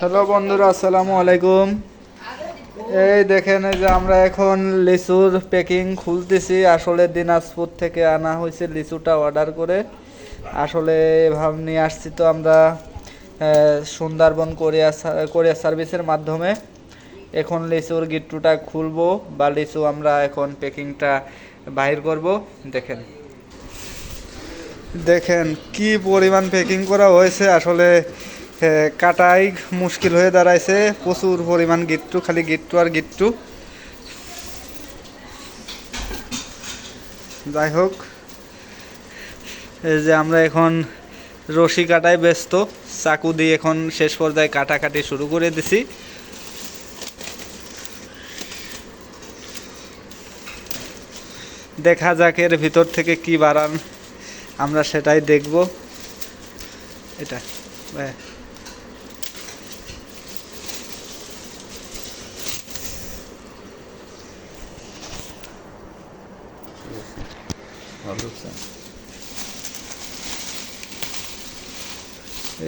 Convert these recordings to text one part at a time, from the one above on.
Hello বন্ধুরা, আসসালামু আলাইকুম। এই দেখেন, এই যে আমরা এখন লিচুর প্যাকিং খুলতেছি। আসলে দিনাজপুর থেকে আনা হয়েছে লিচুটা অর্ডার করে। আসলে এভাবে নিয়ে আসছি তো আমরা সুন্দরবন কোরিয়ার সার্ভিসের মাধ্যমে। এখন লিচুর গিট্টুটা খুলবো বা লিচু আমরা এখন প্যাকিংটা বাহির করব। দেখেন দেখেন কি পরিমাণ প্যাকিং করা হয়েছে। আসলে কাটাই মুশকিল হয়ে দাঁড়াইছে। প্রচুর পরিমাণ গিট্টু, খালি গিট্টু আর গিট্টু। যাই হোক, এই যে আমরা এখন রশি কাটায় ব্যস্ত। চাকু দিয়ে এখন শেষ পর্যায়ে কাটাকাটি শুরু করে দিছি। দেখা যাক এর ভিতর থেকে কি বাড়ান, আমরা সেটাই দেখব। এটা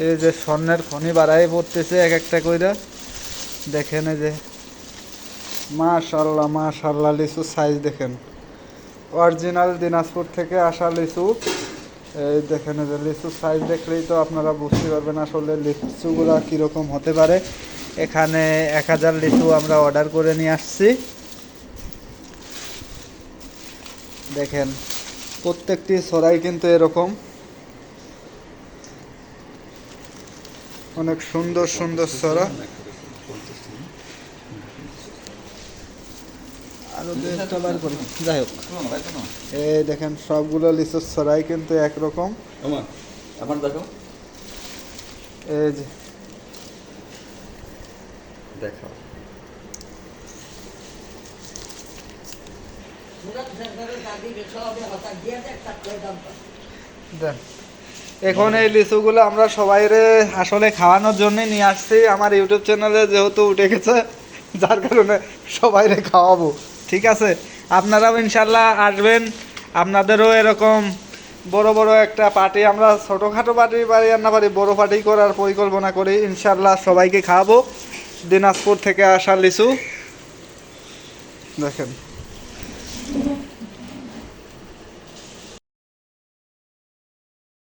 এই যে স্বর্ণের খনি বাড়াই পড়তেছে এক একটা কইরা। দেখেন এই যে মাশাল্লাহ মাশাল্লাহ, লিচু সাইজ দেখেন। অরিজিনাল দিনাজপুর থেকে আসা লিচু। এই দেখেন, এই যে লিচু সাইজ দেখলেই তো আপনারা বুঝতে পারবেন আসলে লিচুগুলা কীরকম হতে পারে। এখানে 1000 লিচু আমরা অর্ডার করে নিয়ে আসছি। দেখেন প্রত্যেকটি ছড়াই কিন্তু এরকম অনেক সুন্দর সুন্দর ছড়া। আরো দু একটা বার করি, যাই হোক। এই দেখেন সবগুলো লিচুর ছড়াই কিন্তু একরকম। এই যে দেখো, দেন। এখন এই লিচুগুলো আমরা সবাইরে আসলে খাওয়ানোর জন্য নিয়ে আসছি। আমার ইউটিউব চ্যানেলে যেহেতু উঠে গেছে, যার কারণে সবাইরে খাওয়াবো। ঠিক আছে, আপনারাও ইনশাল্লাহ আসবেন। আপনাদেরও এরকম বড় বড় একটা পার্টি, আমরা ছোটোখাটো পার্টি পারি আর না পারি, বড় পার্টি করার পরিকল্পনা করি। ইনশাল্লাহ সবাইকে খাওয়াবো দিনাজপুর থেকে আসা লিচু। দেখেন।